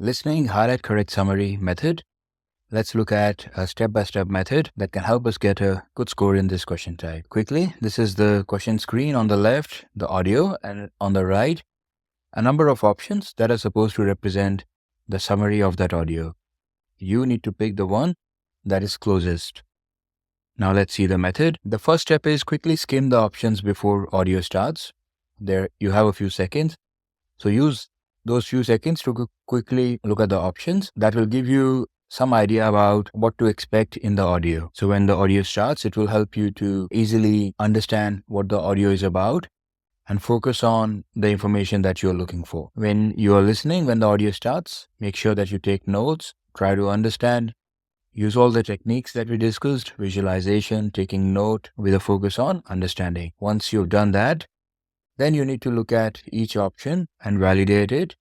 Listening, highlight, correct summary method. Let's look at a step-by-step method that can help us get a good score in this question type. Quickly, this is the question screen. On the left, the audio, and on the right, a number of options that are supposed to represent the summary of that audio. You need to pick the one that is closest. Now let's see the method. The first step is quickly skim the options before audio starts. There you have a few seconds. So use those few seconds to quickly look at the options. That will give you some idea about what to expect in the audio. So when the audio starts, it will help you to easily understand what the audio is about and focus on the information that you're looking for. When you are listening, when the audio starts, make sure that you take notes, try to understand, use all the techniques that we discussed, visualization, taking note with a focus on understanding. Once you've done that, then you need to look at each option and validate it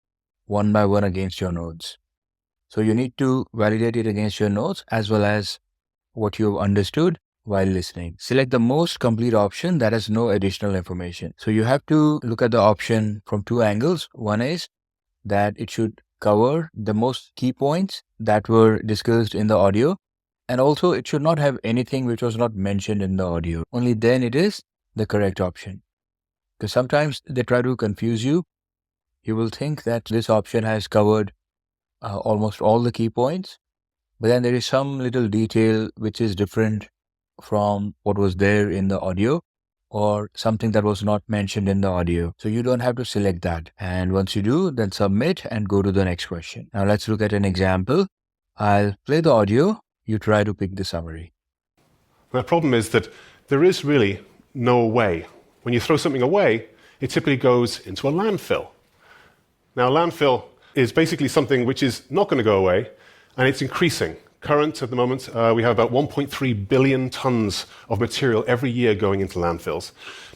one by one against your notes. So you need to validate it against your notes as well as what you've understood while listening. Select the most complete option that has no additional information. So you have to look at the option from two angles. One is that it should cover the most key points that were discussed in the audio, and also it should not have anything which was not mentioned in the audio. Only then it is the correct option. Because sometimes they try to confuse you. You will think that this option has covered almost all the key points, but then there is some little detail which is different from what was there in the audio or something that was not mentioned in the audio. So you don't have to select that. And once you do, then submit and go to the next question. Now let's look at an example. I'll play the audio. You try to pick the summary. The problem is that there is really no way. When you throw something away, it typically goes into a landfill. Now, landfill is basically something which is not going to go away, and it's increasing. Current at the moment, we have about 1.3 billion tons of material every year going into landfills.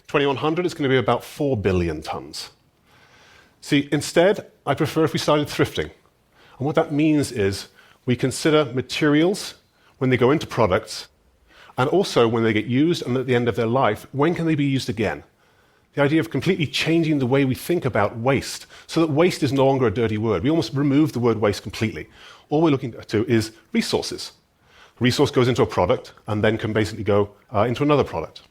2100 is going to be about 4 billion tons. See, instead, I prefer if we started thrifting. And what that means is we consider materials when they go into products, and also when they get used and at the end of their life, when can they be used again? The idea of completely changing the way we think about waste, so that waste is no longer a dirty word. We almost remove the word waste completely. All we're looking to is resources. A resource goes into a product and then can basically go into another product.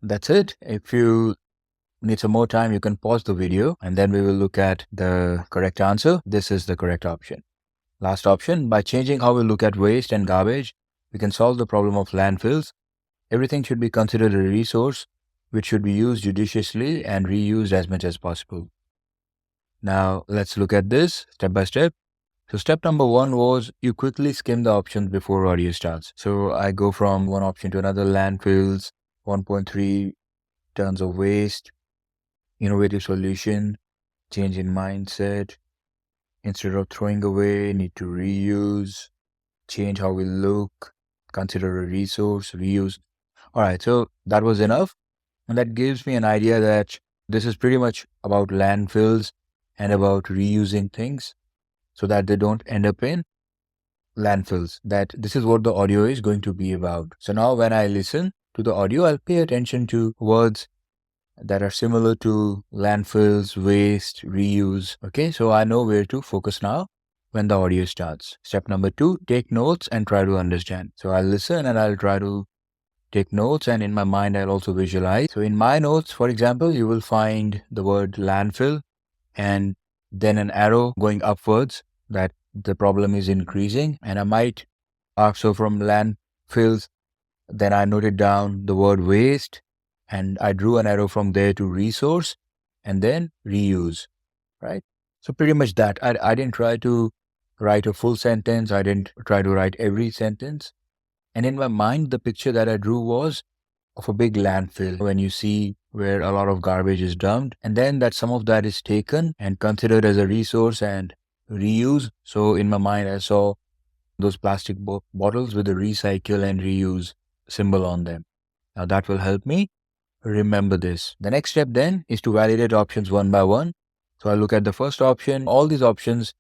That's it. If you need some more time, you can pause the video and then we will look at the correct answer. This is the correct option. Last option, by changing how we look at waste and garbage, we can solve the problem of landfills. Everything should be considered a resource which should be used judiciously and reused as much as possible. Now, let's look at this step by step. So step number one was you quickly skim the options before audio starts. So I go from one option to another: landfills, 1.3 tons of waste, innovative solution, change in mindset. Instead of throwing away, need to reuse, change how we look, consider a resource, reuse. All right, so that was enough. And that gives me an idea that this is pretty much about landfills and about reusing things so that they don't end up in landfills. That this is what the audio is going to be about. So now when I listen to the audio, I'll pay attention to words that are similar to landfills, waste, reuse. Okay, so I know where to focus now when the audio starts. Step number two, take notes and try to understand. So I'll listen and I'll try to take notes, and in my mind, I'll also visualize. So in my notes, for example, you will find the word landfill and then an arrow going upwards that the problem is increasing. And I might so from landfills, then I noted down the word waste, and I drew an arrow from there to resource and then reuse, right? So pretty much that. I didn't try to write a full sentence. I didn't try to write every sentence. And in my mind, the picture that I drew was of a big landfill when you see where a lot of garbage is dumped, and then that some of that is taken and considered as a resource and reuse. So in my mind, I saw those plastic bottles with the recycle and reuse symbol on them. Now that will help me remember this. The next step then is to validate options one by one. So I look at the first option. All these options,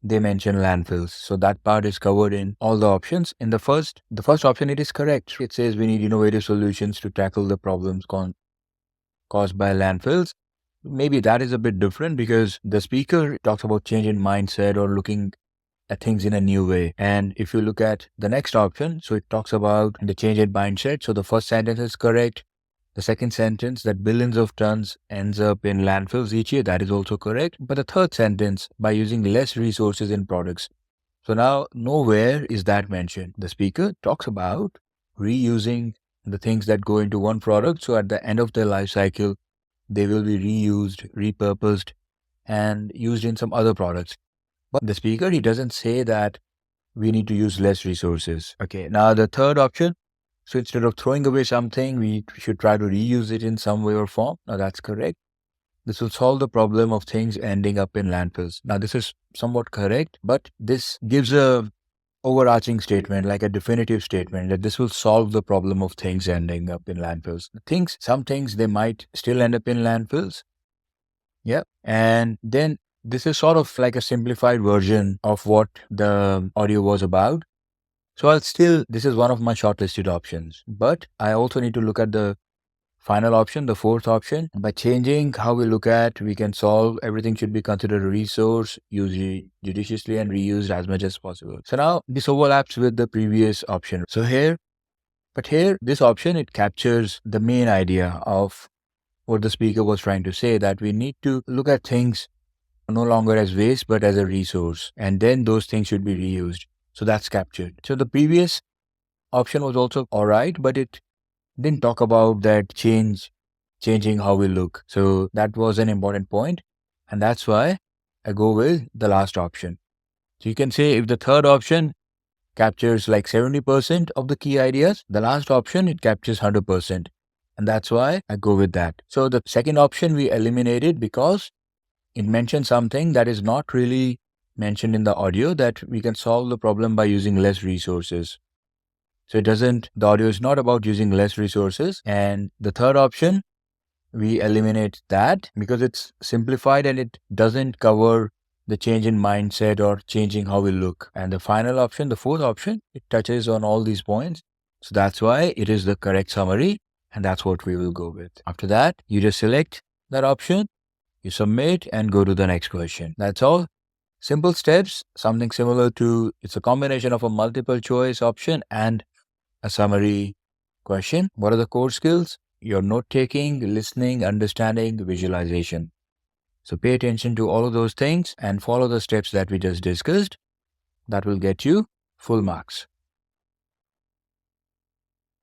they mention landfills. So that part is covered in all the options. In the first option, it is correct. It says we need innovative solutions to tackle the problems caused by landfills. maybe that is a bit different because the speaker talks about change in mindset or looking at things in a new way. And if you look at the next option, so it talks about the change in mindset. So the first sentence is correct. The second sentence, that billions of tons ends up in landfills each year, that is also correct. But the third sentence, by using less resources in products. So now nowhere is that mentioned. The speaker talks about reusing the things that go into one product. So at the end of their life cycle, they will be reused, repurposed, and used in some other products. But the speaker, he doesn't say that we need to use less resources. Okay, now the third option. So instead of throwing away something, we should try to reuse it in some way or form. Now that's correct. This will solve the problem of things ending up in landfills. Now this is somewhat correct, but this gives a overarching statement, like a definitive statement, that this will solve the problem of things ending up in landfills. Some things, they might still end up in landfills. Yeah. And then this is sort of like a simplified version of what the audio was about. So this is one of my shortlisted options, but I also need to look at the final option, the fourth option. By changing how we look at, we can solve, everything should be considered a resource, used judiciously and reused as much as possible. So now this overlaps with the previous option. Here, this option, it captures the main idea of what the speaker was trying to say, that we need to look at things no longer as waste, but as a resource. And then those things should be reused. So that's captured. So the previous option was also all right, but it didn't talk about that changing how we look. So that was an important point. And that's why I go with the last option. So you can say if the third option captures like 70% of the key ideas, the last option, it captures 100%. And that's why I go with that. So the second option we eliminated because it mentioned something that is not really mentioned in the audio, that we can solve the problem by using less resources. So the audio is not about using less resources. And the third option, we eliminate that because it's simplified and it doesn't cover the change in mindset or changing how we look. And the final option, the fourth option, it touches on all these points. So that's why it is the correct summary. And that's what we will go with. After that, you just select that option, you submit and go to the next question. That's all. Simple steps, something similar to, it's a combination of a multiple choice option and a summary question. What are the core skills? Your note taking, listening, understanding, visualization. So pay attention to all of those things and follow the steps that we just discussed. That will get you full marks.